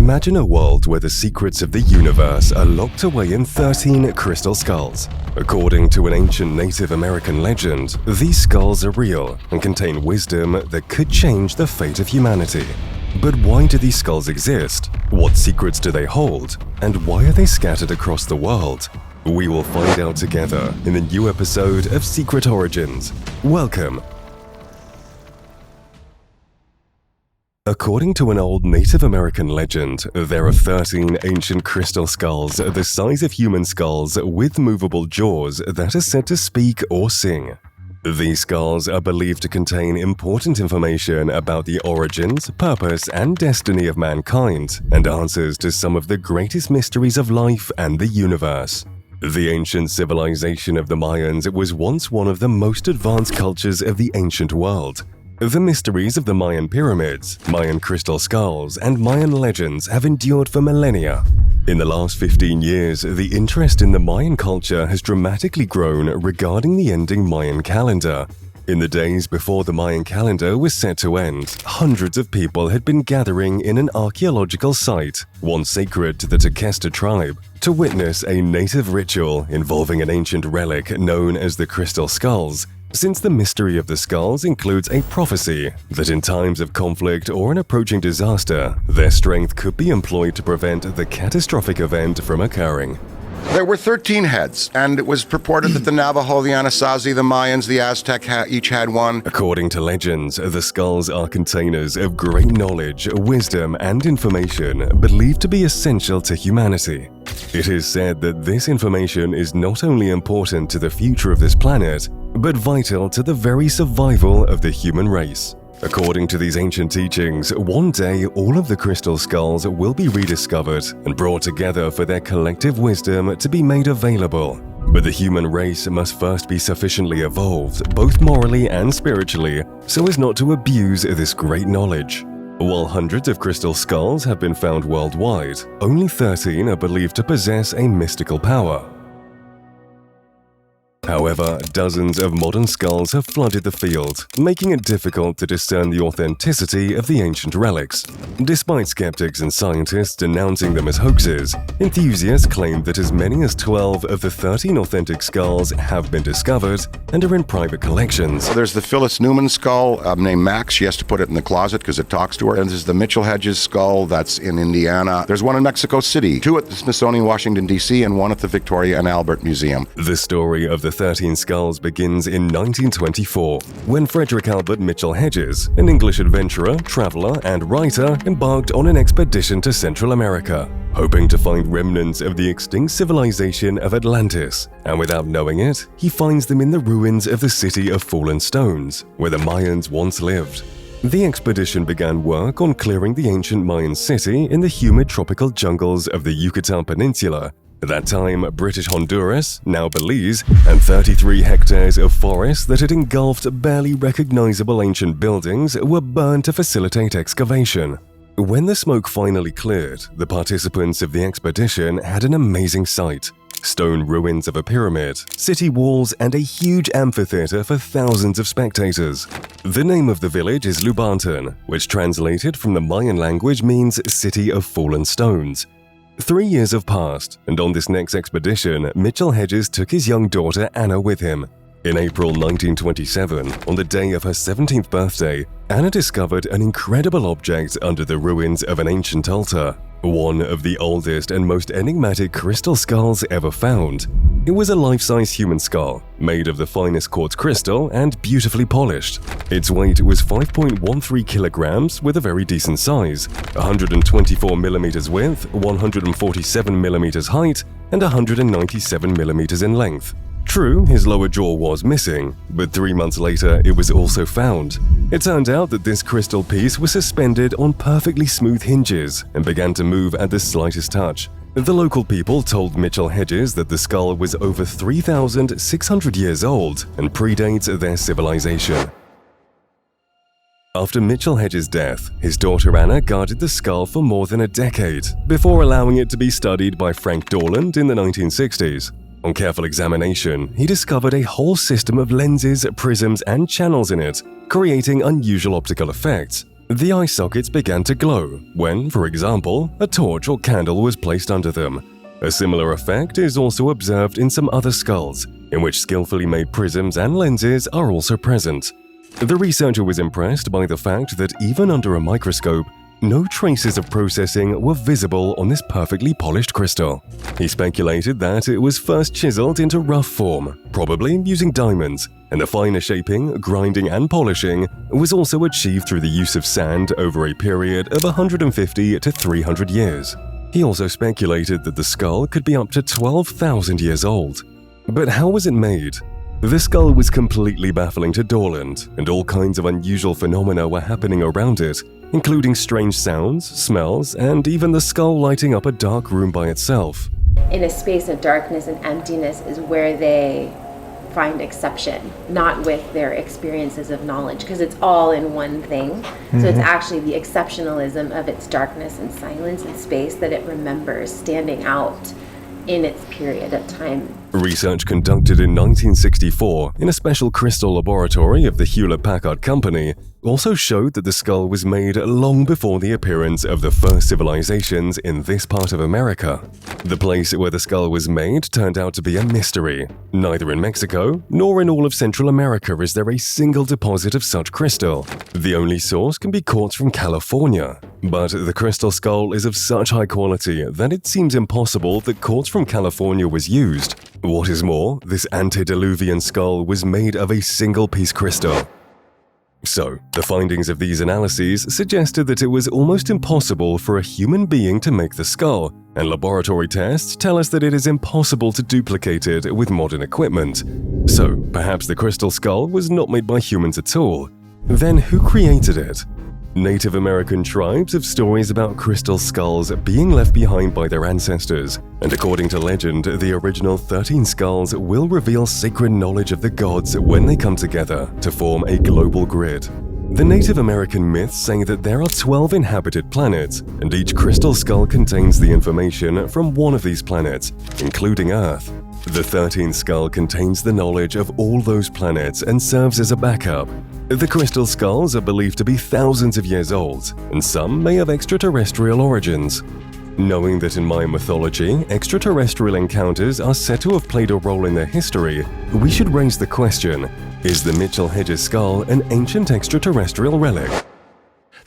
Imagine a world where the secrets of the universe are locked away in 13 crystal skulls. According to an ancient Native American legend, these skulls are real and contain wisdom that could change the fate of humanity. But why do these skulls exist? What secrets do they hold? And why are they scattered across the world? We will find out together in the new episode of Secret Origins. Welcome! According to an old Native American legend, there are 13 ancient crystal skulls the size of human skulls with movable jaws that are said to speak or sing. These skulls are believed to contain important information about the origins, purpose, and destiny of mankind, and answers to some of the greatest mysteries of life and the universe. The ancient civilization of the Mayans was once one of the most advanced cultures of the ancient world. The mysteries of the Mayan Pyramids, Mayan Crystal Skulls, and Mayan legends have endured for millennia. In the last 15 years, the interest in the Mayan culture has dramatically grown regarding the ending Mayan calendar. In the days before the Mayan calendar was set to end, hundreds of people had been gathering in an archaeological site, once sacred to the Tequesta tribe, to witness a native ritual involving an ancient relic known as the Crystal Skulls. Since the mystery of the skulls includes a prophecy that in times of conflict or an approaching disaster, their strength could be employed to prevent the catastrophic event from occurring. There were 13 heads, and it was purported that the Navajo, the Anasazi, the Mayans, the Aztec each had one. According to legends, the skulls are containers of great knowledge, wisdom, and information believed to be essential to humanity. It is said that this information is not only important to the future of this planet, but vital to the very survival of the human race. According to these ancient teachings, one day all of the crystal skulls will be rediscovered and brought together for their collective wisdom to be made available. But the human race must first be sufficiently evolved, both morally and spiritually, so as not to abuse this great knowledge. While hundreds of crystal skulls have been found worldwide, only 13 are believed to possess a mystical power. However, dozens of modern skulls have flooded the field, making it difficult to discern the authenticity of the ancient relics. Despite skeptics and scientists denouncing them as hoaxes, enthusiasts claim that as many as 12 of the 13 authentic skulls have been discovered and are in private collections. There's the Phyllis Newman skull named Max. She has to put it in the closet because it talks to her. And there's the Mitchell-Hedges skull that's in Indiana. There's one in Mexico City, 2 at the Smithsonian, Washington, D.C., and 1 at the Victoria and Albert Museum. The story of the 13 skulls begins in 1924, when Frederick Albert Mitchell-Hedges, an English adventurer, traveler, and writer, embarked on an expedition to Central America, hoping to find remnants of the extinct civilization of Atlantis, and without knowing it, he finds them in the ruins of the city of Fallen Stones, where the Mayans once lived. The expedition began work on clearing the ancient Mayan city in the humid tropical jungles of the Yucatan Peninsula. At that time, British Honduras, now Belize, and 33 hectares of forest that had engulfed barely recognizable ancient buildings were burned to facilitate excavation. When the smoke finally cleared, the participants of the expedition had an amazing sight: stone ruins of a pyramid, city walls, and a huge amphitheater for thousands of spectators. The name of the village is Lubanton, which translated from the Mayan language means City of Fallen Stones. 3 years have passed, and on this next expedition, Mitchell-Hedges took his young daughter Anna with him. In April 1927, on the day of her 17th birthday, Anna discovered an incredible object under the ruins of an ancient altar, one of the oldest and most enigmatic crystal skulls ever found. It was a life-size human skull, made of the finest quartz crystal and beautifully polished. Its weight was 5.13 kilograms with a very decent size, 124 millimeters width, 147 millimeters height, and 197 millimeters in length. True, his lower jaw was missing, but 3 months later it was also found. It turned out that this crystal piece was suspended on perfectly smooth hinges and began to move at the slightest touch. The local people told Mitchell-Hedges that the skull was over 3,600 years old and predates their civilization. After Mitchell-Hedges' death, his daughter Anna guarded the skull for more than a decade, before allowing it to be studied by Frank Dorland in the 1960s. On careful examination, he discovered a whole system of lenses, prisms, and channels in it, creating unusual optical effects. The eye sockets began to glow when, for example, a torch or candle was placed under them. A similar effect is also observed in some other skulls, in which skillfully made prisms and lenses are also present. The researcher was impressed by the fact that even under a microscope, no traces of processing were visible on this perfectly polished crystal. He speculated that it was first chiseled into rough form, probably using diamonds, and the finer shaping, grinding, and polishing was also achieved through the use of sand over a period of 150 to 300 years. He also speculated that the skull could be up to 12,000 years old. But how was it made? The skull was completely baffling to Dorland, and all kinds of unusual phenomena were happening around it, including strange sounds, smells, and even the skull lighting up a dark room by itself. In a space of darkness and emptiness is where they find exception, not with their experiences of knowledge, because it's all in one thing. So it's actually the exceptionalism of its darkness and silence and space that it remembers standing out in its period of time. Research conducted in 1964 in a special crystal laboratory of the Hewlett-Packard Company also showed that the skull was made long before the appearance of the first civilizations in this part of America. The place where the skull was made turned out to be a mystery. Neither in Mexico nor in all of Central America is there a single deposit of such crystal. The only source can be quartz from California. But the crystal skull is of such high quality that it seems impossible that quartz from California was used. What is more, this antediluvian skull was made of a single-piece crystal. So, the findings of these analyses suggested that it was almost impossible for a human being to make the skull, and laboratory tests tell us that it is impossible to duplicate it with modern equipment. So, perhaps the crystal skull was not made by humans at all. Then who created it? Native American tribes have stories about crystal skulls being left behind by their ancestors, and according to legend, the original 13 skulls will reveal sacred knowledge of the gods when they come together to form a global grid. The Native American myths say that there are 12 inhabited planets, and each crystal skull contains the information from one of these planets, including Earth. The 13th skull contains the knowledge of all those planets and serves as a backup. The crystal skulls are believed to be thousands of years old, and some may have extraterrestrial origins. Knowing that in Mayan mythology, extraterrestrial encounters are said to have played a role in their history, we should raise the question, is the Mitchell-Hedges skull an ancient extraterrestrial relic?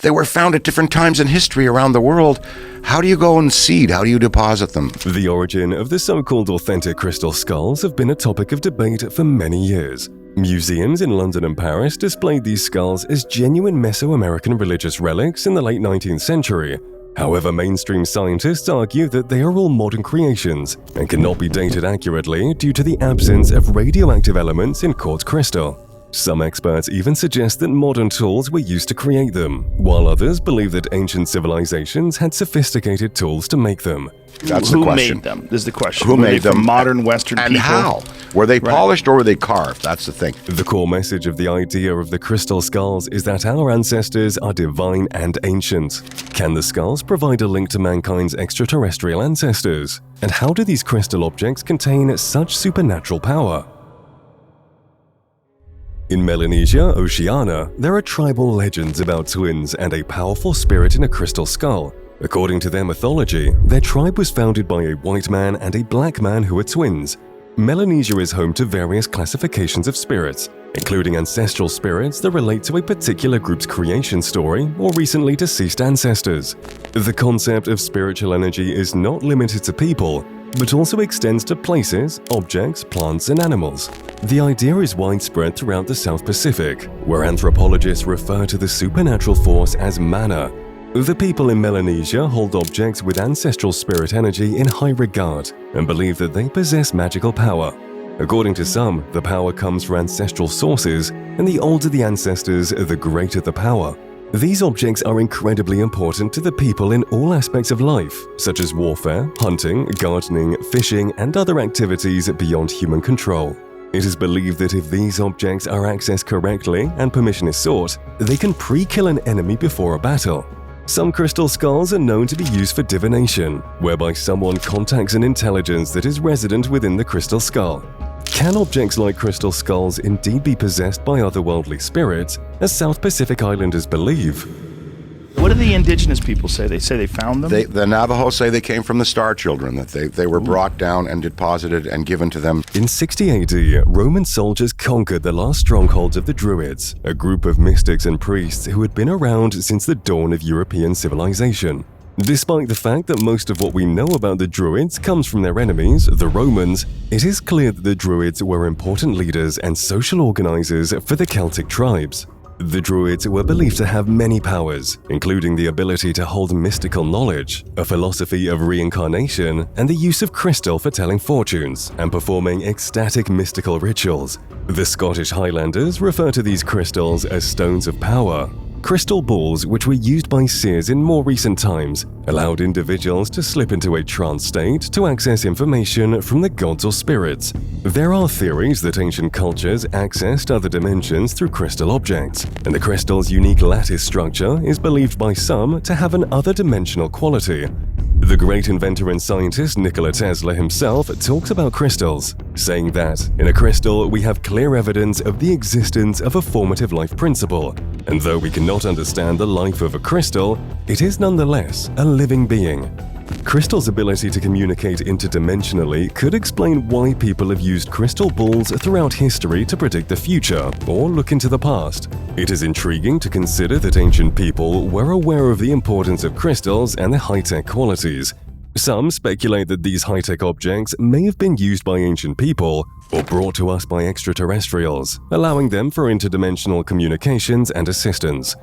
They were found at different times in history around the world. How do you go and seed? How do you deposit them? The origin of the so-called authentic crystal skulls have been a topic of debate for many years. Museums in London and Paris displayed these skulls as genuine Mesoamerican religious relics in the late 19th century. However, mainstream scientists argue that they are all modern creations and cannot be dated accurately due to the absence of radioactive elements in quartz crystal. Some experts even suggest that modern tools were used to create them, while others believe that ancient civilizations had sophisticated tools to make them. That's the question. Who made them? This is the question. Who made them? Modern Western and people. And how? Were they polished or were they carved? That's the thing. The core message of the idea of the crystal skulls is that our ancestors are divine and ancient. Can the skulls provide a link to mankind's extraterrestrial ancestors? And how do these crystal objects contain such supernatural power? In Melanesia, Oceania, there are tribal legends about twins and a powerful spirit in a crystal skull. According to their mythology, their tribe was founded by a white man and a black man who are twins. Melanesia is home to various classifications of spirits, including ancestral spirits that relate to a particular group's creation story or recently deceased ancestors. The concept of spiritual energy is not limited to people, but also extends to places, objects, plants, and animals. The idea is widespread throughout the South Pacific, where anthropologists refer to the supernatural force as mana. The people in Melanesia hold objects with ancestral spirit energy in high regard and believe that they possess magical power. According to some, the power comes from ancestral sources, and the older the ancestors, the greater the power. These objects are incredibly important to the people in all aspects of life, such as warfare, hunting, gardening, fishing, and other activities beyond human control. It is believed that if these objects are accessed correctly and permission is sought, they can pre-kill an enemy before a battle. Some crystal skulls are known to be used for divination, whereby someone contacts an intelligence that is resident within the crystal skull. Can objects like crystal skulls indeed be possessed by otherworldly spirits, as South Pacific Islanders believe? What do the indigenous people say? They say they found them? The Navajo say they came from the Star Children, that they were brought down and deposited and given to them. In 60 AD, Roman soldiers conquered the last strongholds of the Druids, a group of mystics and priests who had been around since the dawn of European civilization. Despite the fact that most of what we know about the Druids comes from their enemies, the Romans, it is clear that the Druids were important leaders and social organizers for the Celtic tribes. The Druids were believed to have many powers, including the ability to hold mystical knowledge, a philosophy of reincarnation, and the use of crystal for telling fortunes and performing ecstatic mystical rituals. The Scottish Highlanders refer to these crystals as stones of power. Crystal balls, which were used by seers in more recent times, allowed individuals to slip into a trance state to access information from the gods or spirits. There are theories that ancient cultures accessed other dimensions through crystal objects, and the crystal's unique lattice structure is believed by some to have an other-dimensional quality. The great inventor and scientist Nikola Tesla himself talks about crystals, saying that, in a crystal we have clear evidence of the existence of a formative life principle, and though we cannot understand the life of a crystal, it is nonetheless a living being. Crystal's ability to communicate interdimensionally could explain why people have used crystal balls throughout history to predict the future or look into the past. It is intriguing to consider that ancient people were aware of the importance of crystals and their high-tech qualities. Some speculate that these high-tech objects may have been used by ancient people or brought to us by extraterrestrials, allowing them for interdimensional communications and assistance.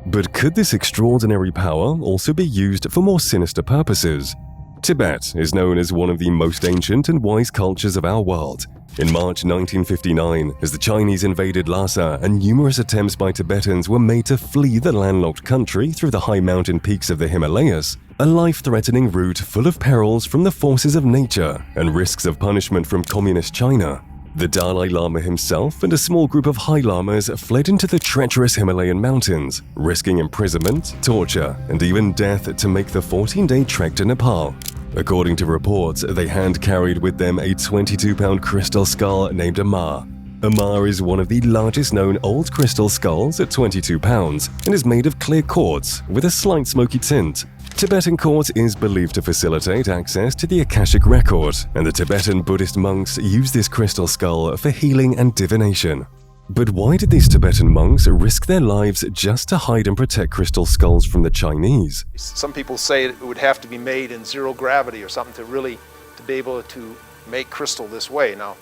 But could this extraordinary power also be used for more sinister purposes? Tibet is known as one of the most ancient and wise cultures of our world. In March 1959, as the Chinese invaded Lhasa and numerous attempts by Tibetans were made to flee the landlocked country through the high mountain peaks of the Himalayas, a life-threatening route full of perils from the forces of nature and risks of punishment from communist China, the Dalai Lama himself and a small group of High Lamas fled into the treacherous Himalayan mountains, risking imprisonment, torture, and even death to make the 14-day trek to Nepal. According to reports, they hand-carried with them a 22-pound crystal skull named Amar. Amar is one of the largest known old crystal skulls at 22 pounds and is made of clear quartz with a slight smoky tint. Tibetan quartz is believed to facilitate access to the Akashic record, and the Tibetan Buddhist monks use this crystal skull for healing and divination. But why did these Tibetan monks risk their lives just to hide and protect crystal skulls from the Chinese? Some people say it would have to be made in zero gravity or something to be able to make crystal this way. Now,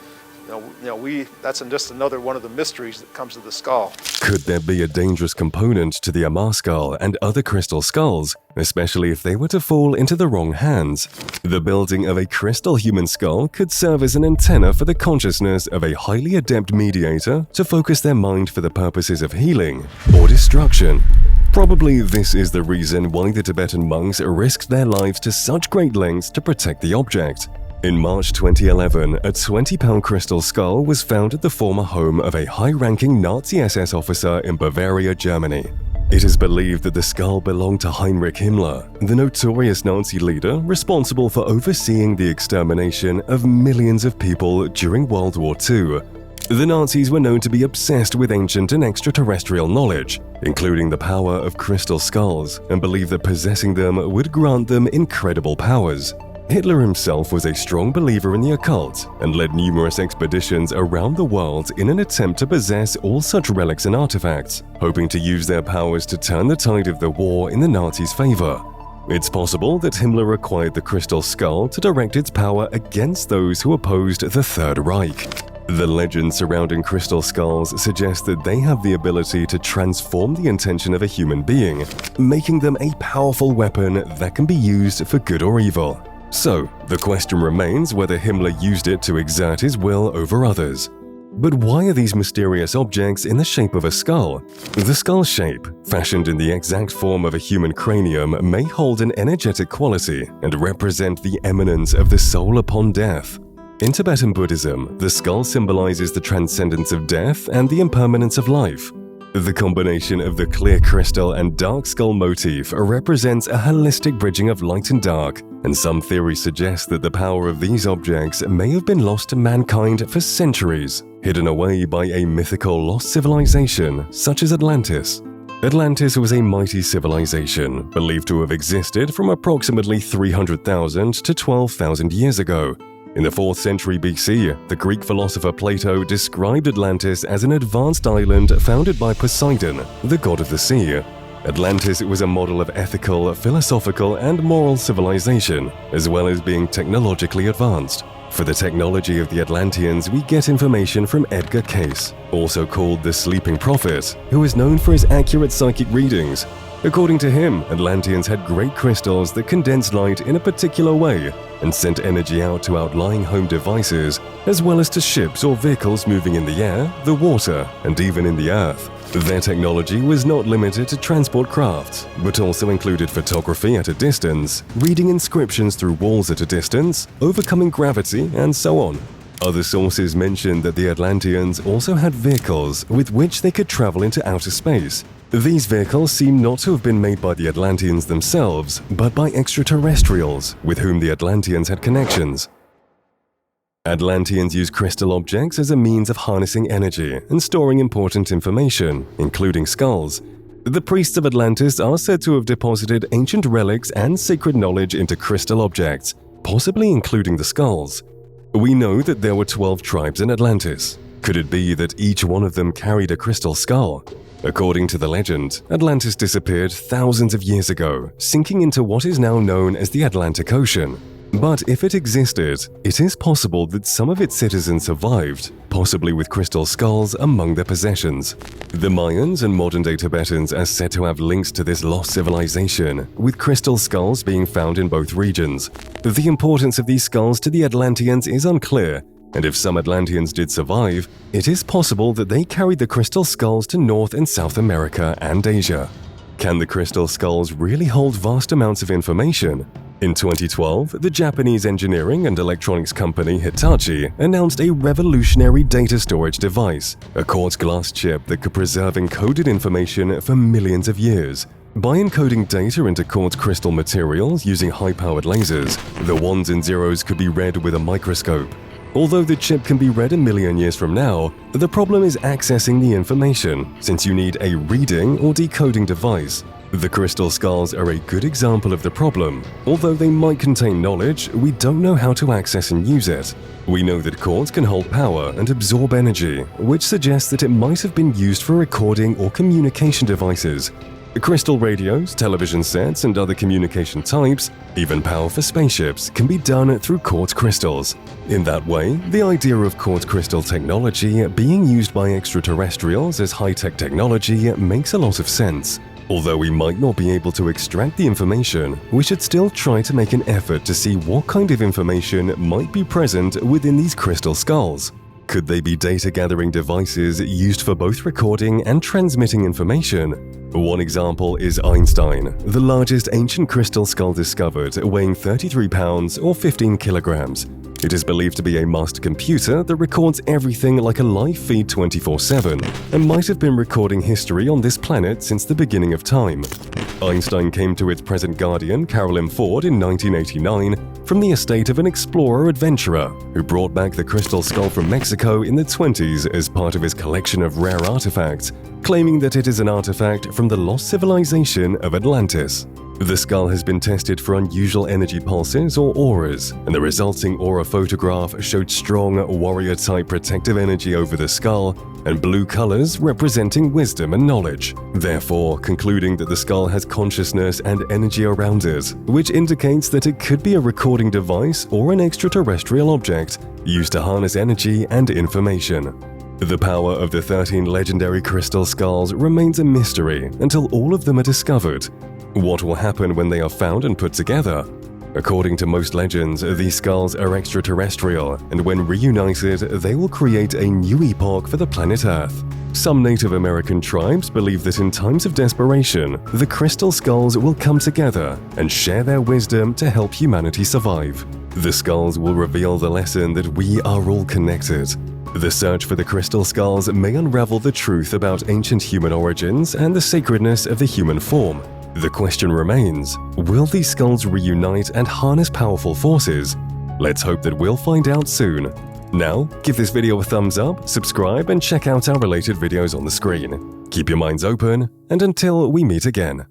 that's just another one of the mysteries that comes to the skull. Could there be a dangerous component to the Amar skull and other crystal skulls, especially if they were to fall into the wrong hands? The building of a crystal human skull could serve as an antenna for the consciousness of a highly adept mediator to focus their mind for the purposes of healing or destruction. Probably this is the reason why the Tibetan monks risked their lives to such great lengths to protect the object. In March 2011, a 20-pound crystal skull was found at the former home of a high-ranking Nazi SS officer in Bavaria, Germany. It is believed that the skull belonged to Heinrich Himmler, the notorious Nazi leader responsible for overseeing the extermination of millions of people during World War II. The Nazis were known to be obsessed with ancient and extraterrestrial knowledge, including the power of crystal skulls, and believed that possessing them would grant them incredible powers. Hitler himself was a strong believer in the occult and led numerous expeditions around the world in an attempt to possess all such relics and artifacts, hoping to use their powers to turn the tide of the war in the Nazis' favor. It's possible that Himmler acquired the crystal skull to direct its power against those who opposed the Third Reich. The legend surrounding crystal skulls suggests that they have the ability to transform the intention of a human being, making them a powerful weapon that can be used for good or evil. So, the question remains whether Himmler used it to exert his will over others. But why are these mysterious objects in the shape of a skull? The skull shape, fashioned in the exact form of a human cranium, may hold an energetic quality and represent the eminence of the soul upon death. In Tibetan Buddhism, the skull symbolizes the transcendence of death and the impermanence of life. The combination of the clear crystal and dark skull motif represents a holistic bridging of light and dark, and some theories suggest that the power of these objects may have been lost to mankind for centuries, hidden away by a mythical lost civilization such as Atlantis. Atlantis was a mighty civilization, believed to have existed from approximately 300,000 to 12,000 years ago. In the 4th century BC, the Greek philosopher Plato described Atlantis as an advanced island founded by Poseidon, the god of the sea. Atlantis was a model of ethical, philosophical, and moral civilization, as well as being technologically advanced. For the technology of the Atlanteans, we get information from Edgar Cayce, also called the Sleeping Prophet, who is known for his accurate psychic readings. According to him, Atlanteans had great crystals that condensed light in a particular way and sent energy out to outlying home devices, as well as to ships or vehicles moving in the air, the water, and even in the earth. Their technology was not limited to transport crafts, but also included photography at a distance, reading inscriptions through walls at a distance, overcoming gravity, and so on. Other sources mention that the Atlanteans also had vehicles with which they could travel into outer space. These vehicles seem not to have been made by the Atlanteans themselves, but by extraterrestrials with whom the Atlanteans had connections. Atlanteans used crystal objects as a means of harnessing energy and storing important information, including skulls. The priests of Atlantis are said to have deposited ancient relics and sacred knowledge into crystal objects, possibly including the skulls. We know that there were 12 tribes in Atlantis. Could it be that each one of them carried a crystal skull? According to the legend, Atlantis disappeared thousands of years ago, sinking into what is now known as the Atlantic Ocean. But if it existed, it is possible that some of its citizens survived, possibly with crystal skulls among their possessions. The Mayans and modern-day Tibetans are said to have links to this lost civilization, with crystal skulls being found in both regions. The importance of these skulls to the Atlanteans is unclear, and if some Atlanteans did survive, it is possible that they carried the crystal skulls to North and South America and Asia. Can the crystal skulls really hold vast amounts of information? In 2012, the Japanese engineering and electronics company Hitachi announced a revolutionary data storage device, a quartz glass chip that could preserve encoded information for millions of years. By encoding data into quartz crystal materials using high-powered lasers, the ones and zeros could be read with a microscope. Although the chip can be read a million years from now, the problem is accessing the information, since you need a reading or decoding device. The crystal skulls are a good example of the problem. Although they might contain knowledge, we don't know how to access and use it. We know that quartz can hold power and absorb energy, which suggests that it might have been used for recording or communication devices. Crystal radios, television sets, and other communication types, even power for spaceships, can be done through quartz crystals. In that way, the idea of quartz crystal technology being used by extraterrestrials as high-tech technology makes a lot of sense. Although we might not be able to extract the information, we should still try to make an effort to see what kind of information might be present within these crystal skulls. Could they be data-gathering devices used for both recording and transmitting information? One example is Einstein, the largest ancient crystal skull discovered, weighing 33 pounds or 15 kilograms. It is believed to be a master computer that records everything like a live feed 24/7 and might have been recording history on this planet since the beginning of time. Einstein came to its present guardian, Carolyn Ford, in 1989 from the estate of an explorer-adventurer who brought back the crystal skull from Mexico in the 20s as part of his collection of rare artifacts, claiming that it is an artifact from the lost civilization of Atlantis. The skull has been tested for unusual energy pulses or auras, and the resulting aura photograph showed strong warrior-type protective energy over the skull and blue colors representing wisdom and knowledge, therefore concluding that the skull has consciousness and energy around it, which indicates that it could be a recording device or an extraterrestrial object used to harness energy and information. The power of the 13 legendary crystal skulls remains a mystery until all of them are discovered. What will happen when they are found and put together? According to most legends, these skulls are extraterrestrial, and when reunited, they will create a new epoch for the planet Earth. Some Native American tribes believe that in times of desperation, the crystal skulls will come together and share their wisdom to help humanity survive. The skulls will reveal the lesson that we are all connected. The search for the crystal skulls may unravel the truth about ancient human origins and the sacredness of the human form. The question remains, will these skulls reunite and harness powerful forces? Let's hope that we'll find out soon. Now, give this video a thumbs up, subscribe, and check out our related videos on the screen. Keep your minds open, and until we meet again.